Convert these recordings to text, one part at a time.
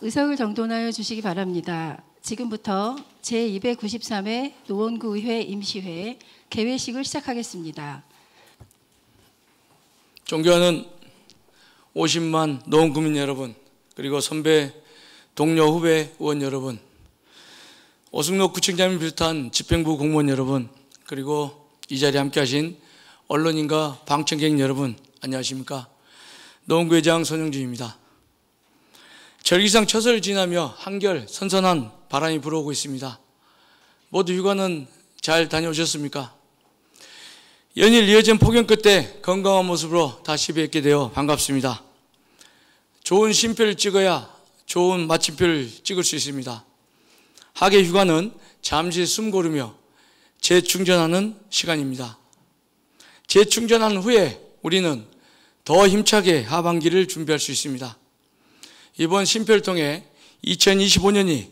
의석을 정돈하여 주시기 바랍니다. 지금부터 제293회 노원구의회 임시회 개회식을 시작하겠습니다. 존경하는 50만 노원구민 여러분, 그리고 선배, 동료, 후배 의원 여러분, 오승록 구청장님을 비롯한 집행부 공무원 여러분, 그리고 이 자리에 함께하신 언론인과 방청객 여러분, 안녕하십니까? 노원구회장 손영준입니다. 절기상 처서를 지나며 한결 선선한 바람이 불어오고 있습니다. 모두 휴가는 잘 다녀오셨습니까? 연일 이어진 폭염 끝에 건강한 모습으로 다시 뵙게 되어 반갑습니다. 좋은 쉼표를 찍어야 좋은 마침표를 찍을 수 있습니다. 학예 휴가는 잠시 숨 고르며 재충전하는 시간입니다. 재충전한 후에 우리는 더 힘차게 하반기를 준비할 수 있습니다. 이번 쉼표를 통해 2025년이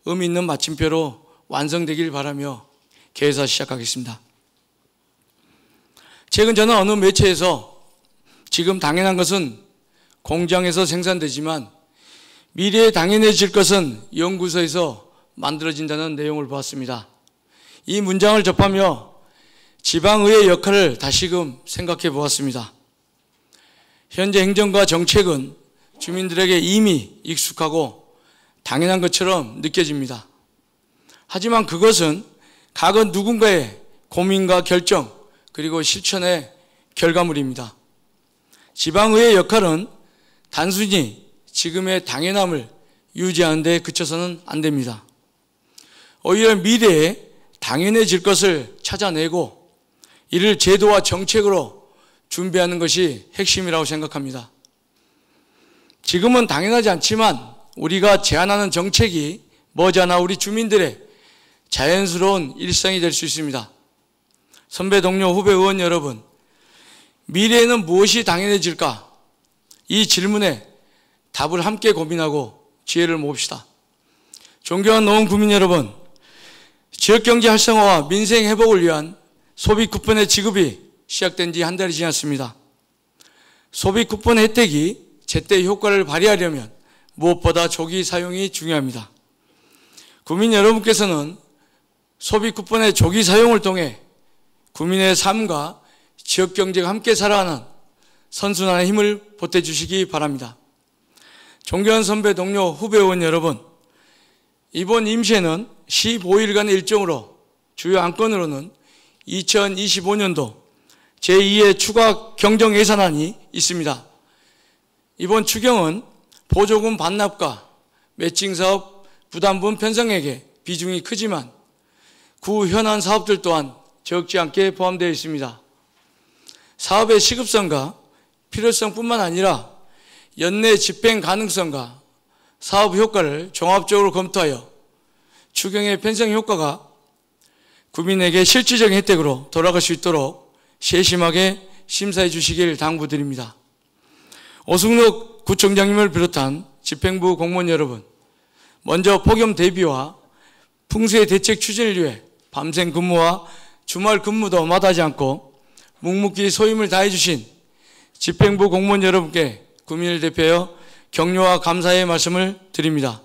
의미 있는 마침표로 완성되길 바라며 개회사 시작하겠습니다. 최근 저는 어느 매체에서 지금 당연한 것은 공장에서 생산되지만 미래에 당연해질 것은 연구소에서 만들어진다는 내용을 보았습니다. 이 문장을 접하며 지방의회 역할을 다시금 생각해 보았습니다. 현재 행정과 정책은 주민들에게 이미 익숙하고 당연한 것처럼 느껴집니다. 하지만 그것은 각각 누군가의 고민과 결정 그리고 실천의 결과물입니다. 지방의회의 역할은 단순히 지금의 당연함을 유지하는 데 그쳐서는 안 됩니다. 오히려 미래에 당연해질 것을 찾아내고 이를 제도와 정책으로 준비하는 것이 핵심이라고 생각합니다. 지금은 당연하지 않지만 우리가 제안하는 정책이 머지않아 우리 주민들의 자연스러운 일상이 될 수 있습니다. 선배, 동료, 후배 의원 여러분, 미래에는 무엇이 당연해질까? 이 질문에 답을 함께 고민하고 지혜를 모읍시다. 존경하는 노원구민 여러분, 지역경제 활성화와 민생 회복을 위한 소비 쿠폰의 지급이 시작된 지 한 달이 지났습니다. 소비 쿠폰 혜택이 제때 효과를 발휘하려면 무엇보다 조기 사용이 중요합니다. 구민 여러분께서는 소비 쿠폰의 조기 사용을 통해 구민의 삶과 지역경제가 함께 살아가는 선순환의 힘을 보태주시기 바랍니다. 존경하는 선배, 동료, 후배 의원 여러분, 이번 임시회는 15일간의 일정으로 주요 안건으로는 2025년도 제2의 추가 경정 예산안이 있습니다. 이번 추경은 보조금 반납과 매칭사업 부담분 편성액의 비중이 크지만 구 현안 사업들 또한 적지 않게 포함되어 있습니다. 사업의 시급성과 필요성뿐만 아니라 연내 집행 가능성과 사업 효과를 종합적으로 검토하여 추경의 편성 효과가 국민에게 실질적인 혜택으로 돌아갈 수 있도록 세심하게 심사해 주시길 당부드립니다. 오승록 구청장님을 비롯한 집행부 공무원 여러분, 먼저 폭염 대비와 풍수의 대책 추진을 위해 밤샘 근무와 주말 근무도 마다하지 않고 묵묵히 소임을 다해 주신 집행부 공무원 여러분께 구민을 대표하여 격려와 감사의 말씀을 드립니다.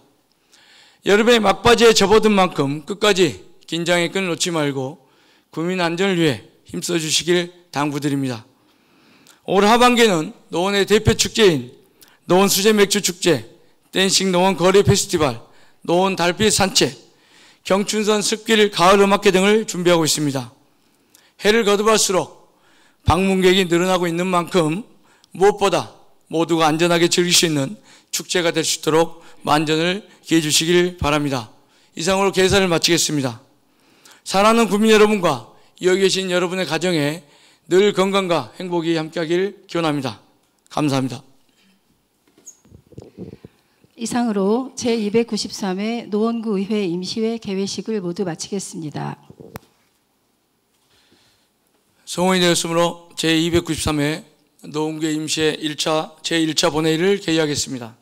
여름의 막바지에 접어든 만큼 끝까지 긴장의 끈을 놓지 말고 구민 안전을 위해 힘써 주시길 당부드립니다. 올 하반기에는 노원의 대표 축제인 노원 수제 맥주 축제, 댄싱 노원 거리 페스티벌, 노원 달빛 산책, 경춘선 습길 가을 음악회 등을 준비하고 있습니다. 해를 거듭할수록 방문객이 늘어나고 있는 만큼 무엇보다 모두가 안전하게 즐길 수 있는 축제가 될 수 있도록 만전을 기해 주시길 바랍니다. 이상으로 개사를 마치겠습니다. 사랑하는 국민 여러분과 여기 계신 여러분의 가정에 늘 건강과 행복이 함께하길 기원합니다. 감사합니다. 이상으로 제293회 노원구의회 임시회 개회식을 모두 마치겠습니다. 성원이 되었으므로 제293회 노원구의 임시회 제1차 본회의를 개의하겠습니다.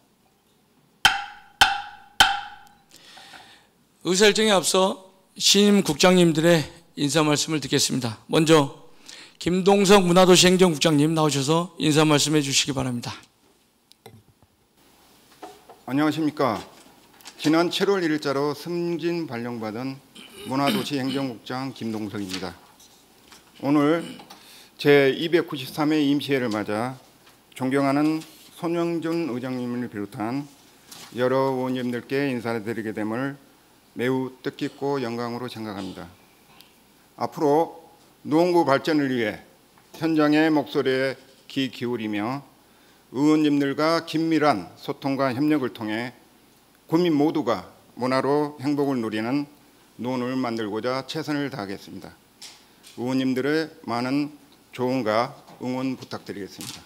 의사일정에 앞서 신임 국장님들의 인사 말씀을 듣겠습니다. 먼저 김동석 문화도시행정국장님 나오셔서 인사 말씀해 주시기 바랍니다. 안녕하십니까. 지난 7월 1일자로 승진 발령받은 문화도시행정국장 김동석입니다. 오늘 제293회 임시회를 맞아 존경하는 손영준 의장님을 비롯한 여러 의원님들께 인사드리게 됨을 매우 뜻깊고 영광으로 생각합니다. 앞으로 노원구 발전을 위해 현장의 목소리에 귀 기울이며 의원님들과 긴밀한 소통과 협력을 통해 국민 모두가 문화로 행복을 누리는 노원을 만들고자 최선을 다하겠습니다. 의원님들의 많은 조언과 응원 부탁드리겠습니다.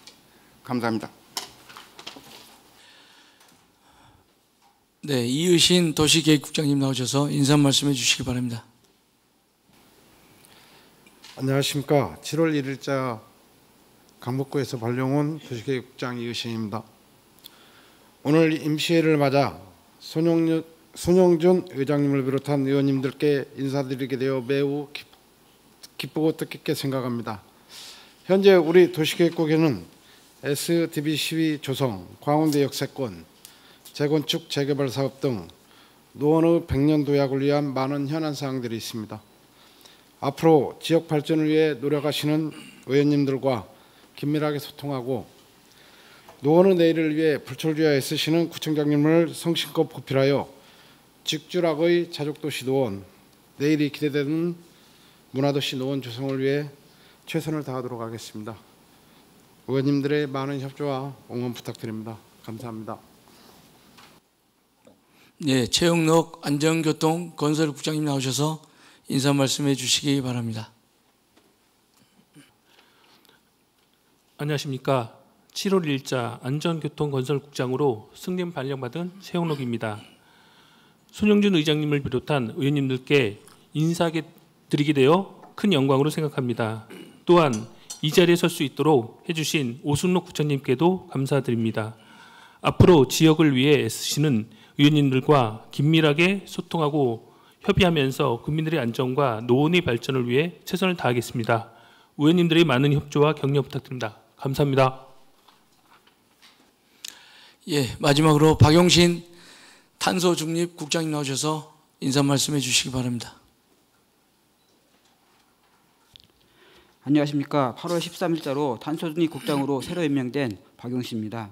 감사합니다. 네, 이의신 도시계획국장님 나오셔서 인사 말씀해 주시기 바랍니다. 안녕하십니까. 7월 1일자 강북구에서 발령온 도시계획국장 이의신입니다. 오늘 임시회를 맞아 손영준 의장님을 비롯한 의원님들께 인사드리게 되어 매우 기쁘고 뜻깊게 생각합니다. 현재 우리 도시계획국에는 SDB 시위 조성, 광운대 역세권, 재건축, 재개발 사업 등 노원의 100년 도약을 위한 많은 현안 사항들이 있습니다. 앞으로 지역 발전을 위해 노력하시는 의원님들과 긴밀하게 소통하고 노원의 내일을 위해 불철주야 애쓰시는 구청장님을 성심껏 보필하여 직주락의 자족도시 노원, 내일이 기대되는 문화도시 노원 조성을 위해 최선을 다하도록 하겠습니다. 의원님들의 많은 협조와 응원 부탁드립니다. 감사합니다. 네, 최영록 안전교통건설국장님 나오셔서 인사 말씀해 주시기 바랍니다. 안녕하십니까. 7월 1일자 안전교통건설국장으로 승진 발령받은 최영록입니다. 손영준 의장님을 비롯한 의원님들께 인사드리게 되어 큰 영광으로 생각합니다. 또한 이 자리에 설 수 있도록 해주신 오순록 구청님께도 감사드립니다. 앞으로 지역을 위해 애쓰시는 의원님들과 긴밀하게 소통하고 협의하면서 국민들의 안전과 노원의 발전을 위해 최선을 다하겠습니다. 의원님들의 많은 협조와 격려 부탁드립니다. 감사합니다. 예, 마지막으로 박용신 탄소중립국장님 나오셔서 인사 말씀해 주시기 바랍니다. 안녕하십니까. 8월 13일자로 탄소중립국장으로 새로 임명된 박용신입니다.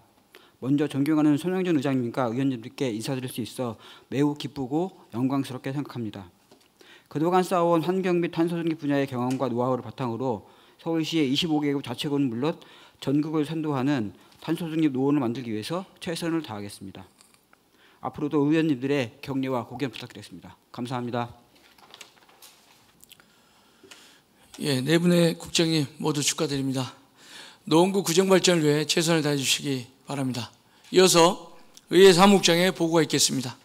먼저 존경하는 손영준 의장님과 의원님들께 인사드릴 수 있어 매우 기쁘고 영광스럽게 생각합니다. 그동안 쌓아온 환경 및 탄소중립 분야의 경험과 노하우를 바탕으로 서울시의 25개국 자치구는 물론 전국을 선도하는 탄소중립 노원을 만들기 위해서 최선을 다하겠습니다. 앞으로도 의원님들의 격려와 고견 부탁드리겠습니다. 감사합니다. 예, 네 분의 국장님 모두 축하드립니다. 노원구 구정 발전을 위해 최선을 다해 주시기 바랍니다. 이어서 의회 사무국장의 보고가 있겠습니다.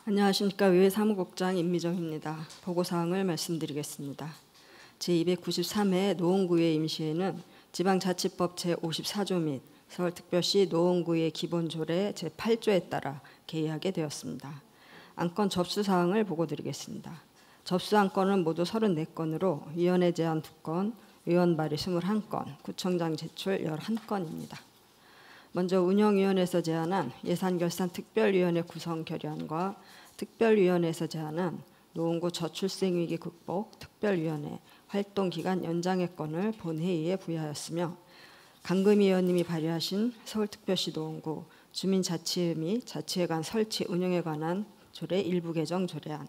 안녕하십니까. 의회 사무국장 임미정입니다. 보고사항을 말씀드리겠습니다. 제293회 노원구의 임시회는 지방자치법 제54조 및 서울특별시 노원구의 기본조례 제8조에 따라 개의하게 되었습니다. 안건 접수사항을 보고드리겠습니다. 접수 안건은 모두 34건으로 위원회 제안 2건, 의원 발의 21건, 구청장 제출 11건입니다. 먼저 운영위원회에서 제안한 예산결산 특별위원회 구성 결의안과 특별위원회에서 제안한 노원구 저출생위기 극복 특별위원회 활동기간 연장의 건을 본회의에 부여하였으며 강금희 의원님이 발의하신 서울특별시 노원구 주민자치회 및 자치회 간 설치 운영에 관한 조례 일부 개정 조례안,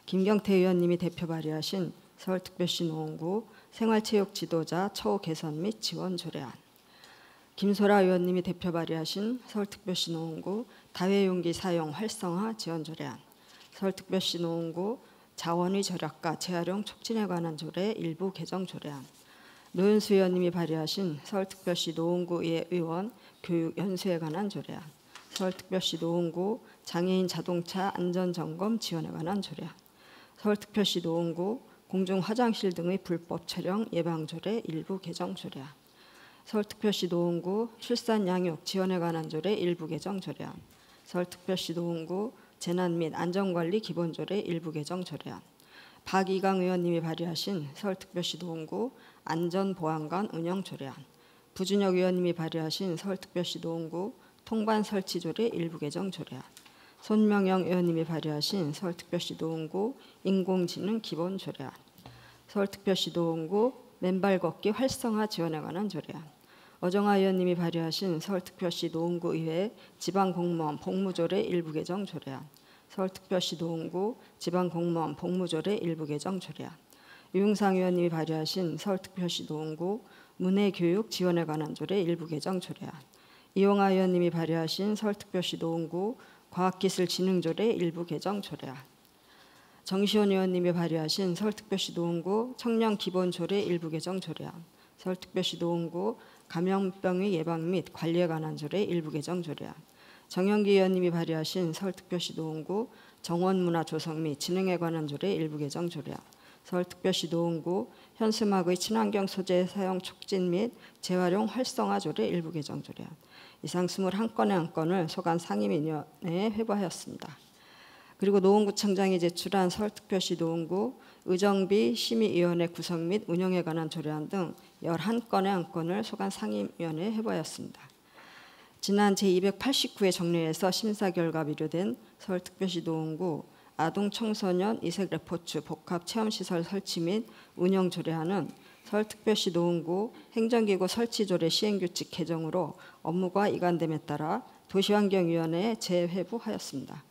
김경태 의원님이 대표 발의하신 서울특별시 노원구 생활체육 지도자 처우 개선 및 지원 조례안, 김소라 의원님이 대표 발의하신 서울특별시 노원구 다회용기 사용 활성화 지원 조례안, 서울특별시 노원구 자원의 절약과 재활용 촉진에 관한 조례 일부 개정 조례안, 노현수 의원님이 발의하신 서울특별시 노원구 의원 교육 연수에 관한 조례안, 서울특별시 노원구 장애인 자동차 안전점검 지원에 관한 조례안, 서울특별시 노원구 공중 화장실 등의 불법 촬영 예방 조례 일부 개정 조례안, 서울특별시 노원구 출산 양육 지원에 관한 조례 일부 개정 조례안, 서울특별시 노원구 재난 및 안전관리 기본조례 일부 개정 조례안, 박이강 의원님이 발의하신 서울특별시 노원구 안전보안관 운영 조례안, 부준혁 의원님이 발의하신 서울특별시 노원구 통반 설치조례 일부 개정 조례안, 손명영 의원님이 발의하신 서울특별시 노원구 인공지능 기본 조례안, 서울특별시 노원구 맨발 걷기 활성화 지원에 관한 조례안, 어정화 의원님이 발의하신 서울특별시 노원구 의회 지방공무원 복무조례 일부 개정 조례안, 서울특별시 노원구 지방공무원 복무조례 일부 개정 조례안, 유흥상 의원님이 발의하신 서울특별시 노원구 문해교육 지원에 관한 조례 일부 개정 조례안, 이용하 의원님이 발의하신 서울특별시 노원구 과학기술진흥조례 일부 개정 조례안, 정시원 의원님이 발의하신 서울특별시 노원구 청년기본조례 일부 개정 조례안, 서울특별시 노원구 감염병의 예방 및 관리에 관한 조례 일부 개정 조례안, 정영기 의원님이 발의하신 서울특별시 노원구 정원문화 조성 및 진흥에 관한 조례 일부 개정 조례안, 서울특별시 노원구 현수막의 친환경 소재 사용 촉진 및 재활용 활성화 조례 일부 개정 조례안, 이상 21건의 안건을 소관 상임위원회에 회부하였습니다. 그리고 노원구청장이 제출한 서울특별시 노원구 의정비 심의위원회 구성 및 운영에 관한 조례안 등 11건의 안건을 소관 상임위원회에 회부하였습니다. 지난 제289회 정례에서 심사 결과 미료된 서울특별시 노원구 아동 청소년 이색 레포츠 복합 체험시설 설치 및 운영 조례안은 서울특별시 노원구 행정기구 설치조례 시행규칙 개정으로 업무가 이관됨에 따라 도시환경위원회에 재회부하였습니다.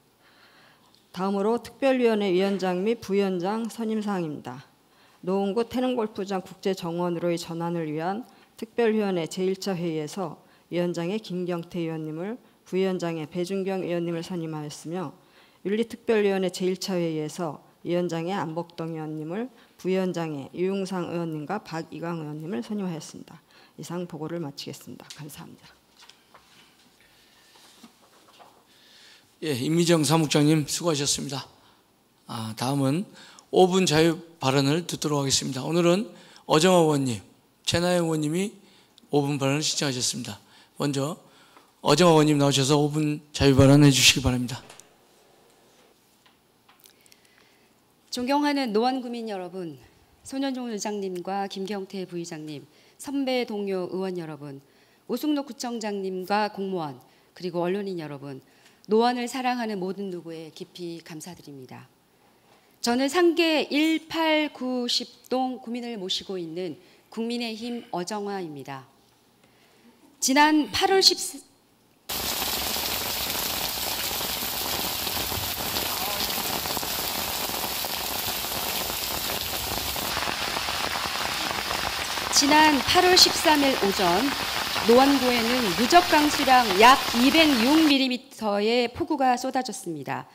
다음으로 특별위원회 위원장 및 부위원장 선임사항입니다. 노원구 태릉골프장 국제정원으로의 전환을 위한 특별위원회 제1차 회의에서 위원장의 김경태 의원님을, 부위원장의 배준경 의원님을 선임하였으며 윤리특별위원회 제1차 회의에서 위원장의 안복동 의원님을, 부위원장의 유용상 의원님과 박이강 의원님을 선임하였습니다. 이상 보고를 마치겠습니다. 감사합니다. 예, 임미정 사무국장님 수고하셨습니다. 다음은 5분 자유 발언을 듣도록 하겠습니다. 오늘은 어정화 의원님, 최나영 의원님이 5분 발언을 신청하셨습니다. 먼저 어정화 의원님 나오셔서 5분 자유 발언해 주시기 바랍니다. 존경하는 노원구민 여러분, 손현종 의장님과 김경태 부의장님, 선배 동료 의원 여러분, 오승록 구청장님과 공무원, 그리고 언론인 여러분, 노원을 사랑하는 모든 누구에 깊이 감사드립니다. 저는 상계 1, 8, 9, 10동 구민을 모시고 있는 국민의힘 어정화입니다. 지난 8월 13일 오전 노원구에는 누적 강수량 약 206mm의 폭우가 쏟아졌습니다.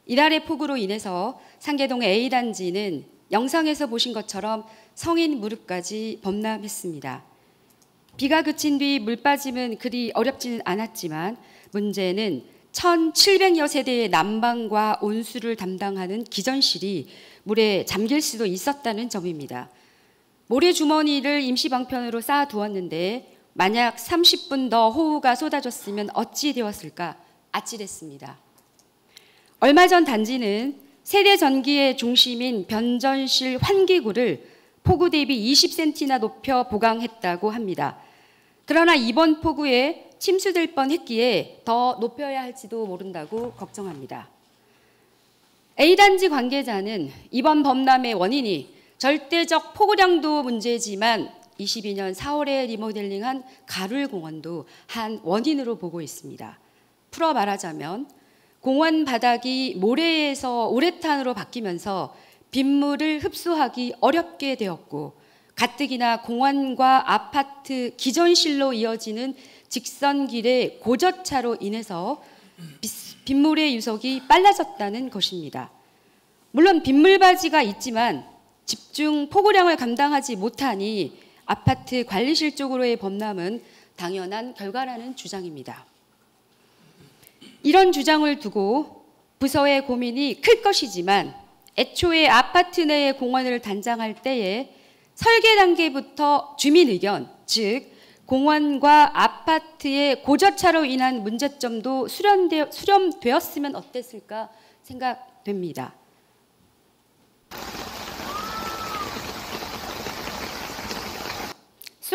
이날의 폭우로 인해서 상계동 A단지는 영상에서 보신 것처럼 성인 무릎까지 범람했습니다. 비가 그친 뒤 물빠짐은 그리 어렵지는 않았지만 문제는 1,700여 세대의 난방과 온수를 담당하는 기전실이 물에 잠길 수도 있었다는 점입니다. 모래주머니를 임시방편으로 쌓아두었는데 만약 30분 더 호우가 쏟아졌으면 어찌 되었을까 아찔했습니다. 얼마 전 단지는 세대 전기의 중심인 변전실 환기구를 폭우 대비 20cm나 높여 보강했다고 합니다. 그러나 이번 폭우에 침수될 뻔했기에 더 높여야 할지도 모른다고 걱정합니다. A단지 관계자는 이번 범람의 원인이 절대적 폭우량도 문제지만 22년 4월에 리모델링한 가룰공원도 한 원인으로 보고 있습니다. 풀어 말하자면 공원 바닥이 모래에서 우레탄으로 바뀌면서 빗물을 흡수하기 어렵게 되었고 가뜩이나 공원과 아파트 기전실로 이어지는 직선길의 고저차로 인해서 빗물의 유속이 빨라졌다는 것입니다. 물론 빗물바지가 있지만 집중 폭우량을 감당하지 못하니 아파트 관리실 쪽으로의 범람은 당연한 결과라는 주장입니다. 이런 주장을 두고 부서의 고민이 클 것이지만 애초에 아파트 내의 공원을 단장할 때에 설계 단계부터 주민 의견, 즉 공원과 아파트의 고저차로 인한 문제점도 수렴되었으면 어땠을까 생각됩니다.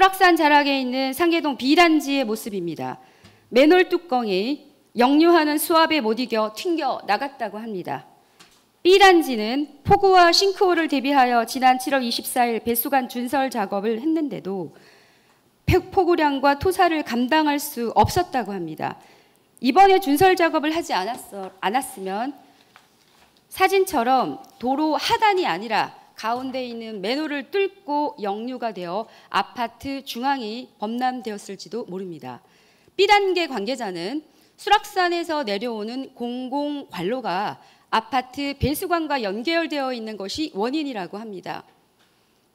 수락산 자락에 있는 상계동 B단지의 모습입니다. 맨홀 뚜껑이 역류하는 수압에 못 이겨 튕겨 나갔다고 합니다. B단지는 폭우와 싱크홀을 대비하여 지난 7월 24일 배수관 준설 작업을 했는데도 폭우량과 토사를 감당할 수 없었다고 합니다. 이번에 준설 작업을 하지 않았으면 사진처럼 도로 하단이 아니라 가운데 있는 맨홀을 뚫고 역류가 되어 아파트 중앙이 범람되었을지도 모릅니다. B단계 관계자는 수락산에서 내려오는 공공관로가 아파트 배수관과 연결되어 있는 것이 원인이라고 합니다.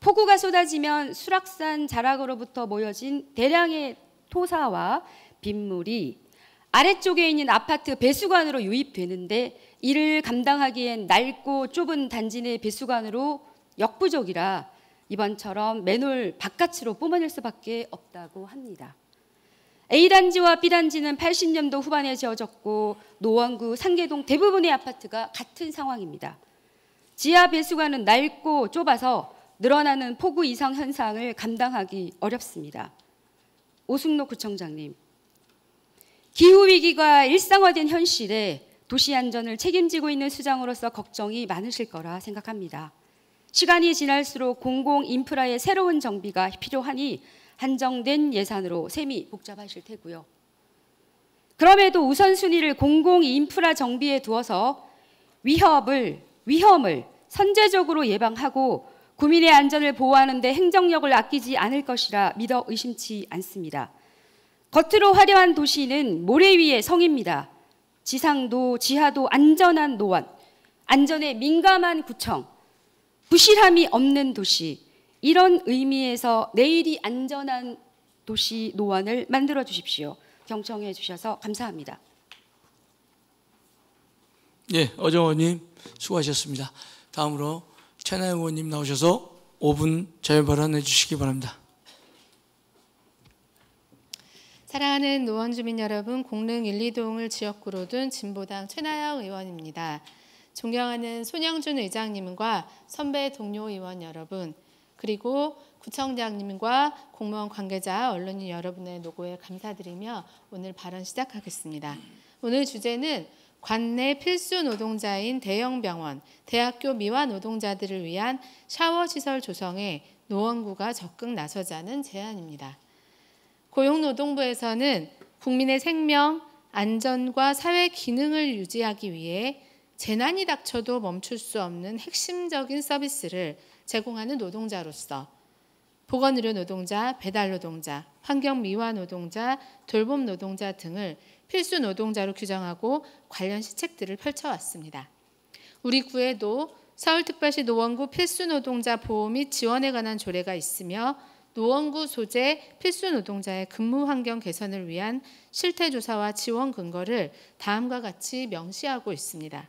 폭우가 쏟아지면 수락산 자락으로부터 모여진 대량의 토사와 빗물이 아래쪽에 있는 아파트 배수관으로 유입되는데 이를 감당하기엔 넓고 좁은 단지 내 배수관으로 역부족이라 이번처럼 맨홀 바깥으로 뿜어낼 수밖에 없다고 합니다. A단지와 B단지는 80년도 후반에 지어졌고 노원구 상계동 대부분의 아파트가 같은 상황입니다. 지하 배수관은 넓고 좁아서 늘어나는 폭우 이상 현상을 감당하기 어렵습니다. 오승록 구청장님, 기후위기가 일상화된 현실에 도시 안전을 책임지고 있는 수장으로서 걱정이 많으실 거라 생각합니다. 시간이 지날수록 공공 인프라의 새로운 정비가 필요하니 한정된 예산으로 셈이 복잡하실 테고요. 그럼에도 우선순위를 공공 인프라 정비에 두어서 위험을 선제적으로 예방하고 국민의 안전을 보호하는 데 행정력을 아끼지 않을 것이라 믿어 의심치 않습니다. 겉으로 화려한 도시는 모래 위의 성입니다. 지상도 지하도 안전한 노원, 안전에 민감한 구청, 부실함이 없는 도시, 이런 의미에서 내일이 안전한 도시 노원을 만들어 주십시오. 경청해 주셔서 감사합니다. 예, 어정 의원님 수고하셨습니다. 다음으로 최나영 의원님 나오셔서 5분 자유 발언해 주시기 바랍니다. 사랑하는 노원 주민 여러분, 공릉 1, 2동을 지역구로 둔 진보당 최나영 의원입니다. 존경하는 손영준 의장님과 선배 동료 의원 여러분, 그리고 구청장님과 공무원 관계자, 언론인 여러분의 노고에 감사드리며 오늘 발언 시작하겠습니다. 오늘 주제는 관내 필수 노동자인 대형병원, 대학교 미화 노동자들을 위한 샤워시설 조성에 노원구가 적극 나서자는 제안입니다. 고용노동부에서는 국민의 생명, 안전과 사회 기능을 유지하기 위해 재난이 닥쳐도 멈출 수 없는 핵심적인 서비스를 제공하는 노동자로서 보건의료 노동자, 배달 노동자, 환경미화 노동자, 돌봄 노동자 등을 필수 노동자로 규정하고 관련 시책들을 펼쳐왔습니다. 우리 구에도 서울특별시 노원구 필수 노동자 보호 및 지원에 관한 조례가 있으며 노원구 소재 필수 노동자의 근무 환경 개선을 위한 실태조사와 지원 근거를 다음과 같이 명시하고 있습니다.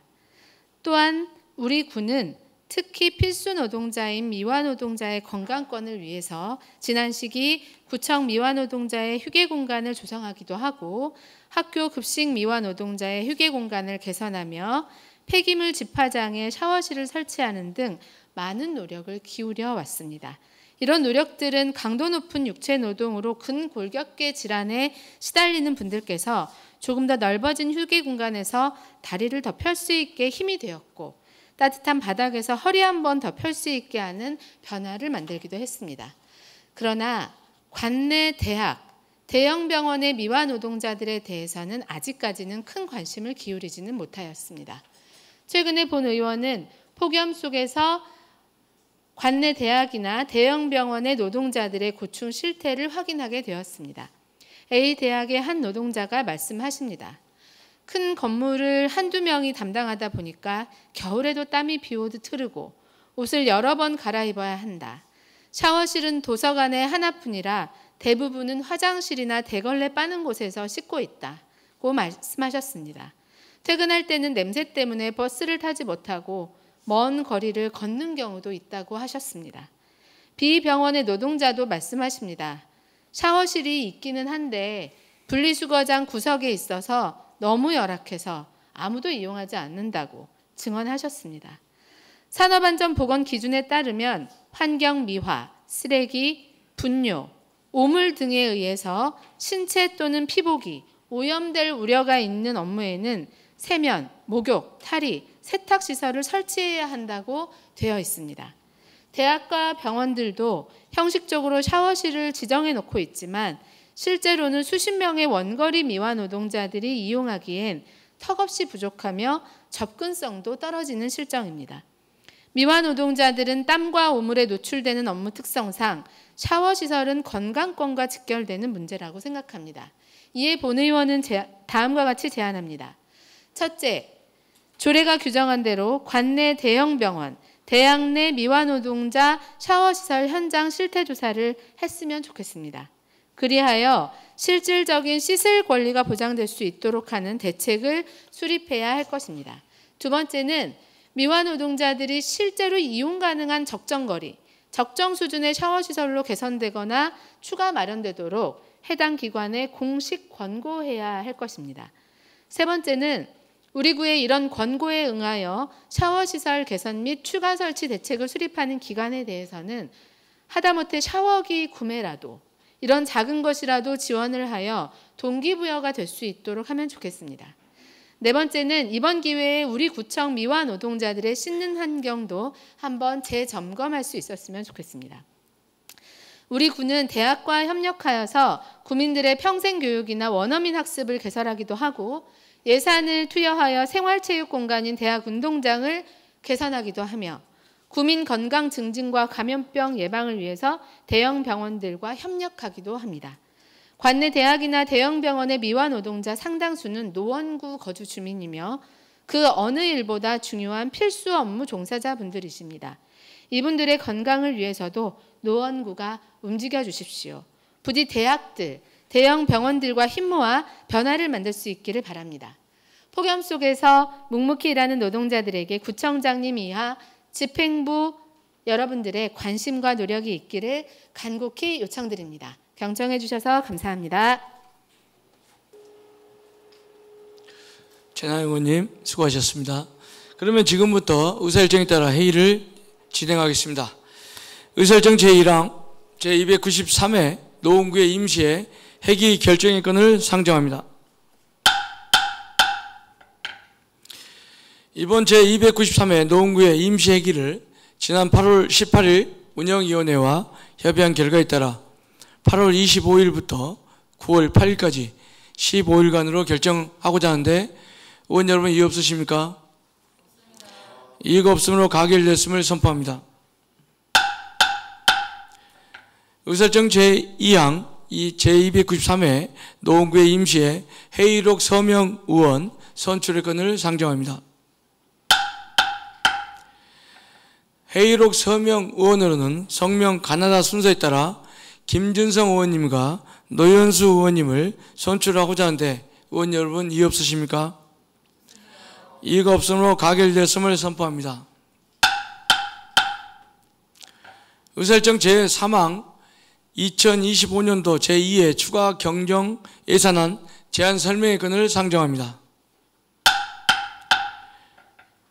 또한 우리 구는 특히 필수 노동자인 미화 노동자의 건강권을 위해서 지난 시기 구청 미화 노동자의 휴게 공간을 조성하기도 하고 학교 급식 미화 노동자의 휴게 공간을 개선하며 폐기물 집화장에 샤워실을 설치하는 등 많은 노력을 기울여 왔습니다. 이런 노력들은 강도 높은 육체 노동으로 근골격계 질환에 시달리는 분들께서 조금 더 넓어진 휴게 공간에서 다리를 더 펼 수 있게 힘이 되었고 따뜻한 바닥에서 허리 한 번 더 펼 수 있게 하는 변화를 만들기도 했습니다. 그러나 관내 대학, 대형 병원의 미화 노동자들에 대해서는 아직까지는 큰 관심을 기울이지는 못하였습니다. 최근에 본 의원은 폭염 속에서 관내 대학이나 대형 병원의 노동자들의 고충 실태를 확인하게 되었습니다. A 대학의 한 노동자가 말씀하십니다. 큰 건물을 한두 명이 담당하다 보니까 겨울에도 땀이 비오듯 흐르고 옷을 여러 번 갈아입어야 한다. 샤워실은 도서관의 하나뿐이라 대부분은 화장실이나 대걸레 빠는 곳에서 씻고 있다고 말씀하셨습니다. 퇴근할 때는 냄새 때문에 버스를 타지 못하고 먼 거리를 걷는 경우도 있다고 하셨습니다. B병원의 노동자도 말씀하십니다. 샤워실이 있기는 한데 분리수거장 구석에 있어서 너무 열악해서 아무도 이용하지 않는다고 증언하셨습니다. 산업안전보건 기준에 따르면 환경미화, 쓰레기, 분뇨, 오물 등에 의해서 신체 또는 피복이 오염될 우려가 있는 업무에는 세면, 목욕, 탈의, 세탁시설을 설치해야 한다고 되어 있습니다. 대학과 병원들도 형식적으로 샤워실을 지정해 놓고 있지만 실제로는 수십 명의 원거리 미화 노동자들이 이용하기엔 턱없이 부족하며 접근성도 떨어지는 실정입니다. 미화 노동자들은 땀과 오물에 노출되는 업무 특성상 샤워시설은 건강권과 직결되는 문제라고 생각합니다. 이에 본 의원은 다음과 같이 제안합니다. 첫째, 조례가 규정한 대로 관내 대형 병원, 대학 내 미화 노동자 샤워시설 현장 실태조사를 했으면 좋겠습니다. 그리하여 실질적인 씻을 권리가 보장될 수 있도록 하는 대책을 수립해야 할 것입니다. 두 번째는 미화 노동자들이 실제로 이용 가능한 적정거리, 적정 수준의 샤워시설로 개선되거나 추가 마련되도록 해당 기관에 공식 권고해야 할 것입니다. 세 번째는 우리 구의 이런 권고에 응하여 샤워시설 개선 및 추가 설치 대책을 수립하는 기관에 대해서는 하다못해 샤워기 구매라도 이런 작은 것이라도 지원을 하여 동기부여가 될 수 있도록 하면 좋겠습니다. 네 번째는 이번 기회에 우리 구청 미화 노동자들의 씻는 환경도 한번 재점검할 수 있었으면 좋겠습니다. 우리 구는 대학과 협력하여서 구민들의 평생교육이나 원어민 학습을 개설하기도 하고 예산을 투여하여 생활체육 공간인 대학 운동장을 개선하기도 하며 구민 건강 증진과 감염병 예방을 위해서 대형 병원들과 협력하기도 합니다. 관내 대학이나 대형 병원의 미화 노동자 상당수는 노원구 거주 주민이며 그 어느 일보다 중요한 필수 업무 종사자분들이십니다. 이분들의 건강을 위해서도 노원구가 움직여 주십시오. 부디 대학들, 대형 병원들과 힘모아 변화를 만들 수 있기를 바랍니다. 폭염 속에서 묵묵히 일하는 노동자들에게 구청장님 이하 집행부 여러분들의 관심과 노력이 있기를 간곡히 요청드립니다. 경청해 주셔서 감사합니다. 최나영 의원님 수고하셨습니다. 그러면 지금부터 의사일정에 따라 회의를 진행하겠습니다. 의사일정 제1항 제293회 노원구의 임시회 회기 결정의 건을 상정합니다. 이번 제293회 노원구의 임시회기를 지난 8월 18일 운영위원회와 협의한 결과에 따라 8월 25일부터 9월 8일까지 15일간으로 결정하고자 하는데 의원 여러분 이의 없으십니까? 이의가 없으므로 가결됐음을 선포합니다. 의사일정 제2항 제293회 노원구의 임시회 회의록 서명 의원 선출의 건을 상정합니다. 회의록 서명 의원으로는 성명 가나다 순서에 따라 김준성 의원님과 노현수 의원님을 선출하고자 하는데 의원 여러분 이의 없으십니까? 이의가 없으므로 가결됐음을 선포합니다. 의사일정 제3항 2025년도 제2회 추가 경정 예산안 제안 설명의 건을 상정합니다.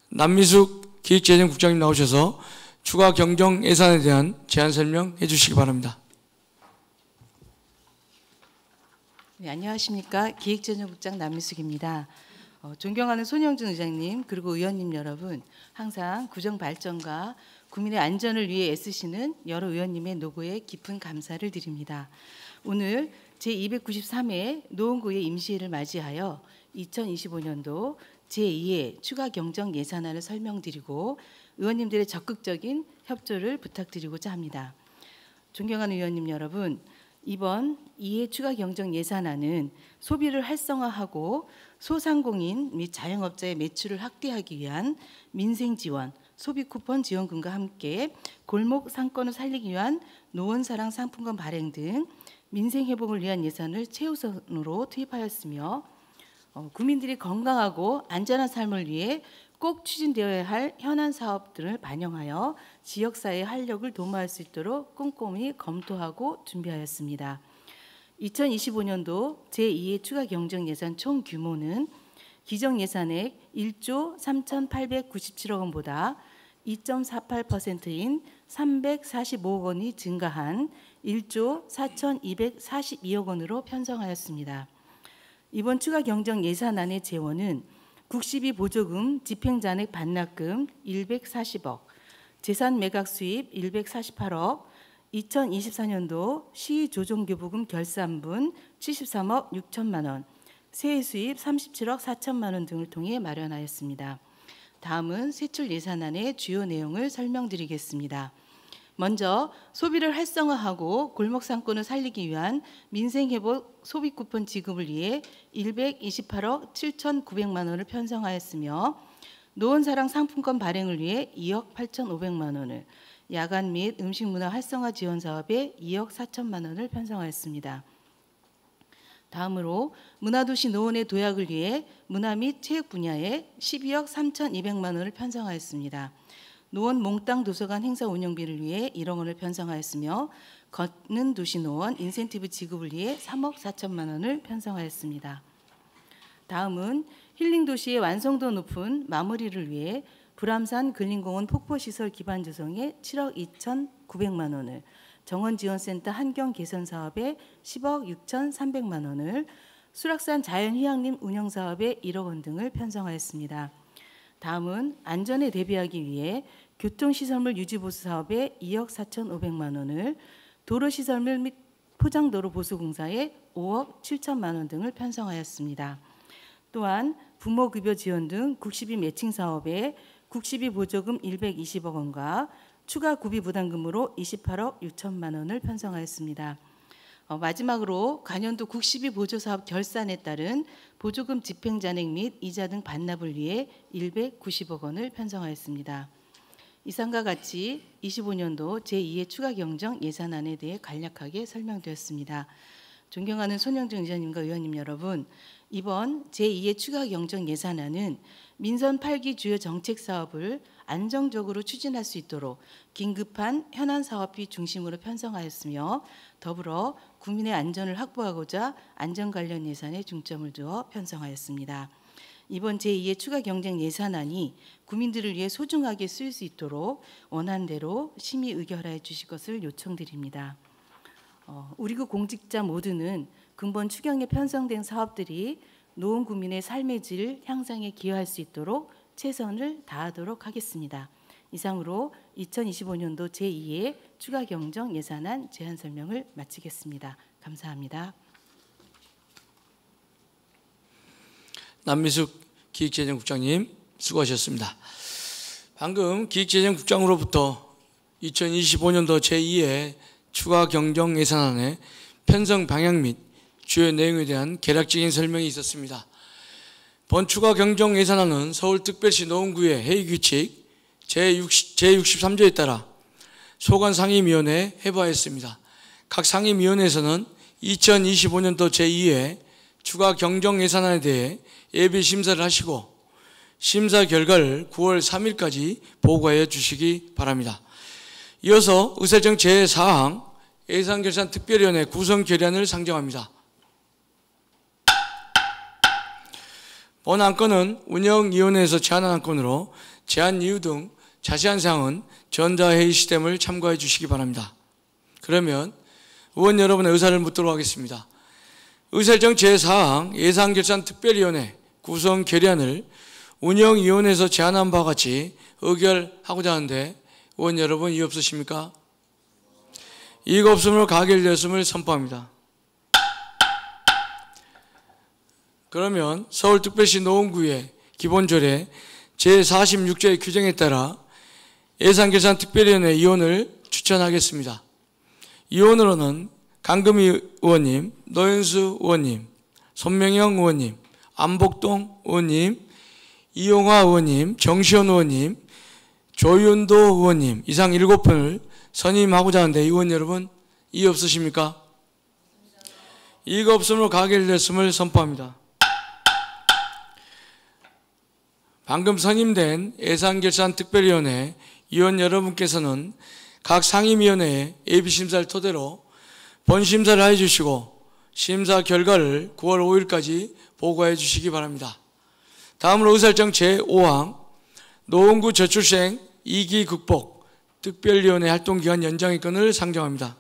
남미숙 기획재정국장님 나오셔서 추가 경정 예산에 대한 제안 설명해 주시기 바랍니다. 네, 안녕하십니까. 기획재정국장 남미숙입니다. 존경하는 손영준 의장님 그리고 의원님 여러분, 항상 구정 발전과 국민의 안전을 위해 애쓰시는 여러 의원님의 노고에 깊은 감사를 드립니다. 오늘 제293회 노원구의 임시회를 맞이하여 2025년도 제2회 추가 경정 예산안을 설명드리고 의원님들의 적극적인 협조를 부탁드리고자 합니다. 존경하는 의원님 여러분, 이번 2회 추가 경정 예산안은 소비를 활성화하고 소상공인 및 자영업자의 매출을 확대하기 위한 민생 지원, 소비 쿠폰 지원금과 함께 골목 상권을 살리기 위한 노원사랑 상품권 발행 등 민생 회복을 위한 예산을 최우선으로 투입하였으며 국민들이 건강하고 안전한 삶을 위해 꼭 추진되어야 할 현안 사업들을 반영하여 지역사회의 활력을 도모할 수 있도록 꼼꼼히 검토하고 준비하였습니다. 2025년도 제2회 추가 경정 예산 총 규모는 기정 예산액 1조 3,897억 원보다 2.48%인 345억 원이 증가한 1조 4,242억 원으로 편성하였습니다. 이번 추가 경정 예산안의 재원은 국시비 보조금, 집행잔액 반납금 140억, 재산 매각 수입 148억, 2024년도 시조정교부금 결산분 73억 6천만 원, 세액 수입 37억 4천만 원 등을 통해 마련하였습니다. 다음은 세출 예산안의 주요 내용을 설명드리겠습니다. 먼저 소비를 활성화하고 골목 상권을 살리기 위한 민생회복 소비 쿠폰 지급을 위해 128억 7,900만 원을 편성하였으며 노원사랑 상품권 발행을 위해 2억 8,500만 원을, 야간 및 음식문화 활성화 지원 사업에 2억 4천만 원을 편성하였습니다. 다음으로 문화도시 노원의 도약을 위해 문화 및 체육 분야에 12억 3,200만 원을 편성하였습니다. 노원 몽땅 도서관 행사 운영비를 위해 1억 원을 편성하였으며 걷는 도시 노원 인센티브 지급을 위해 3억 4천만 원을 편성하였습니다. 다음은 힐링 도시의 완성도 높은 마무리를 위해 불암산 근린공원 폭포시설 기반 조성에 7억 2,900만 원을, 정원지원센터 환경 개선 사업에 10억 6,300만 원을, 수락산 자연휴양림 운영 사업에 1억 원 등을 편성하였습니다. 다음은 안전에 대비하기 위해 교통시설물 유지보수 사업에 2억 4,500만 원을, 도로시설물 및 포장도로 보수공사에 5억 7천만 원 등을 편성하였습니다. 또한 부모급여 지원 등 국시비 매칭 사업에 국시비 보조금 120억 원과 추가 구비 부담금으로 28억 6천만 원을 편성하였습니다. 마지막으로 가년도 국시비 보조사업 결산에 따른 보조금 집행잔액 및 이자 등 반납을 위해 190억 원을 편성하였습니다. 이상과 같이 25년도 제2회 추가 경정 예산안에 대해 간략하게 설명드렸습니다. 존경하는 손영준 의원님과 의원님 여러분, 이번 제2회 추가 경정 예산안은 민선 8기 주요 정책 사업을 안정적으로 추진할 수 있도록 긴급한 현안 사업비 중심으로 편성하였으며, 더불어 국민의 안전을 확보하고자 안전 관련 예산에 중점을 두어 편성하였습니다. 이번 제2회 추가 경정 예산안이 국민들을 위해 소중하게 쓰일 수 있도록 원안대로 심의 의결하여 주실 것을 요청드립니다. 우리 국 공직자 모두는 근본 추경에 편성된 사업들이 노원 국민의 삶의 질 향상에 기여할 수 있도록 최선을 다하도록 하겠습니다. 이상으로 2025년도 제2회 추가 경정 예산안 제안 설명을 마치겠습니다. 감사합니다. 남미숙 기획재정국장님 수고하셨습니다. 방금 기획재정국장으로부터 2025년도 제2회 추가 경정 예산안의 편성 방향 및 주요 내용에 대한 개략적인 설명이 있었습니다. 본 추가 경정 예산안은 서울특별시 노원구의 회의규칙 제63조에 따라 소관상임위원회에 해부하였습니다. 각 상임위원회에서는 2025년도 제2회 추가 경정 예산안에 대해 예비 심사를 하시고 심사 결과를 9월 3일까지 보고하여 주시기 바랍니다. 이어서 의사정 제4항 예산결산특별위원회 구성 결의안을 상정합니다. 본 안건은 운영위원회에서 제안한 안건으로 제안 이유 등 자세한 사항은 전자회의 시스템을 참고해 주시기 바랍니다. 그러면 의원 여러분의 의사를 묻도록 하겠습니다. 의사일정 제4항 예산결산특별위원회 구성 결의안을 운영위원회에서 제안한 바와 같이 의결하고자 하는데 의원 여러분 이의 없으십니까? 이의가 없으므로 가결되었음을 선포합니다. 그러면 서울특별시 노원구의 기본조례 제46조의 규정에 따라 예산결산특별위원회 위원을 추천하겠습니다. 위원으로는 강금희 의원님, 노현수 의원님, 손명영 의원님, 안복동 의원님, 이용화 의원님, 정시현 의원님, 조윤도 의원님 이상 7분을 선임하고자 하는데 의원 여러분 이의 없으십니까? 이의가 없으므로 가결됐음을 선포합니다. 방금 선임된 예산결산특별위원회 위원 여러분께서는 각 상임위원회의 예비심사를 토대로 본심사를 해 주시고 심사 결과를 9월 5일까지 보고해 주시기 바랍니다. 다음으로 의사일정 제5항 노원구 저출생 2기 극복 특별위원회 활동기간 연장의 건을 상정합니다.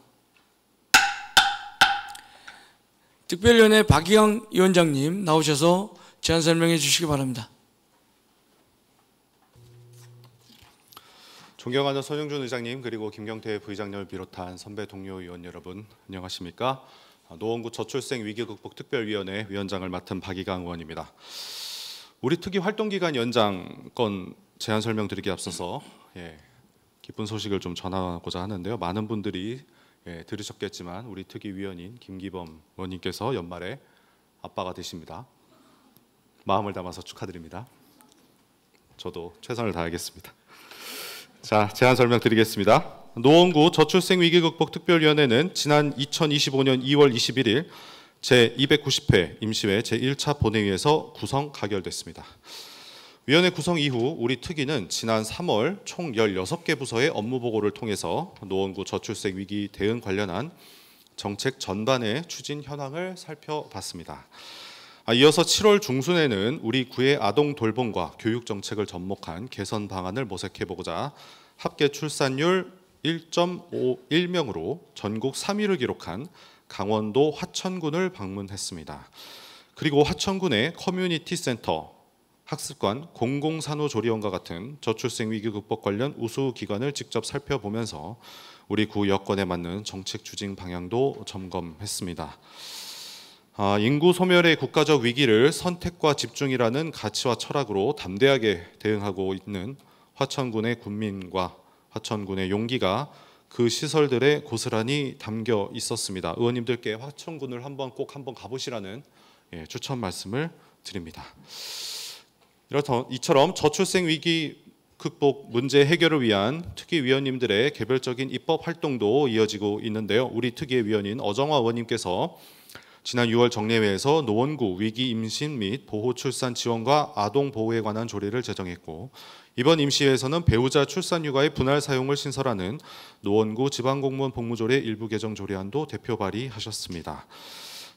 특별위원회 박희영 위원장님 나오셔서 제안 설명해 주시기 바랍니다. 존경하는 손영준 의장님 그리고 김경태 부의장님을 비롯한 선배 동료 의원 여러분 안녕하십니까? 노원구 저출생 위기 극복 특별위원회 위원장을 맡은 박희강 의원입니다. 우리 특위 활동기간 연장 건 제안 설명드리기 앞서서 기쁜 소식을 좀 전하고자 하는데요. 많은 분들이 들으셨겠지만 우리 특위 위원인 김기범 의원님께서 연말에 아빠가 되십니다. 마음을 담아서 축하드립니다. 저도 최선을 다하겠습니다. 자, 제안 설명드리겠습니다. 노원구 저출생 위기 극복 특별위원회는 지난 2025년 2월 21일 제290회 임시회 제1차 본회의에서 구성 가결됐습니다. 위원회 구성 이후 우리 특위는 지난 3월 총 16개 부서의 업무 보고를 통해서 노원구 저출생 위기 대응 관련한 정책 전반의 추진 현황을 살펴봤습니다. 이어서 7월 중순에는 우리 구의 아동 돌봄과 교육 정책을 접목한 개선 방안을 모색해보고자 합계 출산율 1.51명으로 전국 3위를 기록한 강원도 화천군을 방문했습니다. 그리고 화천군의 커뮤니티 센터, 학습관, 공공산후조리원과 같은 저출생 위기 극복 관련 우수 기관을 직접 살펴보면서 우리 구 여건에 맞는 정책 추진 방향도 점검했습니다. 인구 소멸의 국가적 위기를 선택과 집중이라는 가치와 철학으로 담대하게 대응하고 있는 화천군의 군민과 화천군의 용기가 그 시설들에 고스란히 담겨 있었습니다. 의원님들께 화천군을 꼭 한번 가보시라는 추천 말씀을 드립니다. 이처럼 저출생 위기 극복 문제 해결을 위한 특위 위원님들의 개별적인 입법 활동도 이어지고 있는데요. 우리 특위의 위원인 어정화 의원님께서 지난 6월 정례회에서 노원구 위기 임신 및 보호 출산 지원과 아동 보호에 관한 조례를 제정했고, 이번 임시회에서는 배우자 출산 휴가의 분할 사용을 신설하는 노원구 지방공무원 복무조례 일부 개정 조례안도 대표 발의하셨습니다.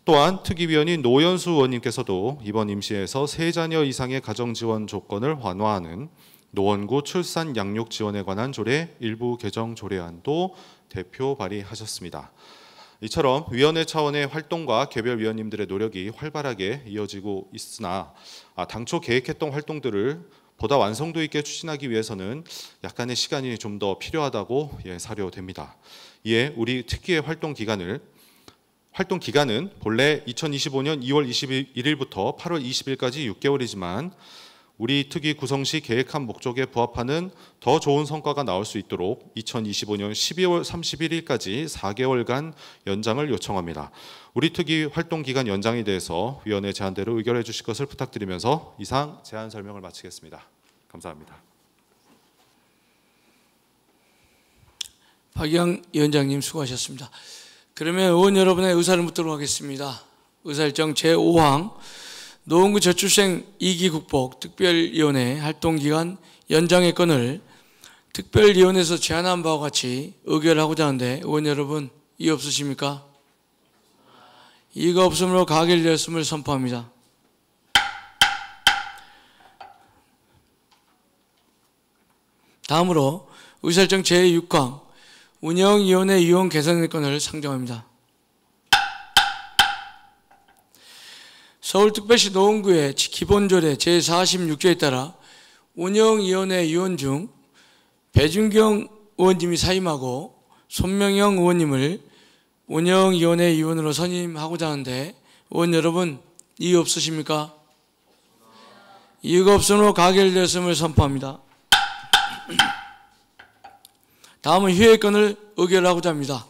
또한 특위위원인 노연수 의원님께서도 이번 임시회에서 3자녀 이상의 가정 지원 조건을 완화하는 노원구 출산 양육 지원에 관한 조례 일부 개정 조례안도 대표 발의하셨습니다. 이처럼 위원회 차원의 활동과 개별 위원님들의 노력이 활발하게 이어지고 있으나 당초 계획했던 활동들을 보다 완성도 있게 추진하기 위해서는 약간의 시간이 좀 더 필요하다고 사료됩니다. 이에 우리 특위의 활동 기간은 본래 2025년 2월 21일부터 8월 20일까지 6개월이지만 우리 특위 구성 시 계획한 목적에 부합하는 더 좋은 성과가 나올 수 있도록 2025년 12월 31일까지 4개월간 연장을 요청합니다. 우리 특위 활동 기간 연장에 대해서 위원회 제안대로 의결해 주실 것을 부탁드리면서 이상 제안 설명을 마치겠습니다. 감사합니다. 박희영 위원장님 수고하셨습니다. 그러면 의원 여러분의 의사를 묻도록 하겠습니다. 의사일정 제5항 노원구 저출생 위기 극복 특별위원회 활동기간 연장의 건을 특별위원회에서 제안한 바와 같이 의결하고자 하는데 의원 여러분 이의 없으십니까? 이의가 없으므로 가결되었음을 선포합니다. 다음으로 의사일정 제6항 운영위원회 위원 개선의 건을 상정합니다. 서울특별시 노원구의 기본조례 제46조에 따라 운영위원회 위원 중 배준경 의원님이 사임하고 손명영 의원님을 운영위원회 위원으로 선임하고자 하는데 의원 여러분 이의 없으십니까? 이의가 없으므로 가결되었음을 선포합니다. 다음은 휴회 건을 의결하고자 합니다.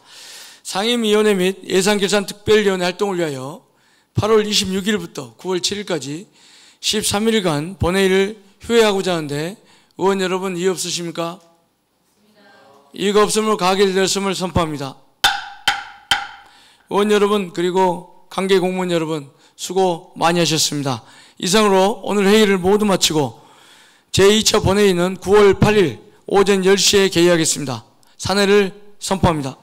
상임위원회 및 예산결산특별위원회 활동을 위하여 8월 26일부터 9월 7일까지 13일간 본회의를 휴회하고자 하는데 의원 여러분 이의 없으십니까? 이의가 없으므로 가결되었음을 선포합니다. 의원 여러분 그리고 관계 공무원 여러분 수고 많이 하셨습니다. 이상으로 오늘 회의를 모두 마치고 제2차 본회의는 9월 8일 오전 10시에 개의하겠습니다. 산회를 선포합니다.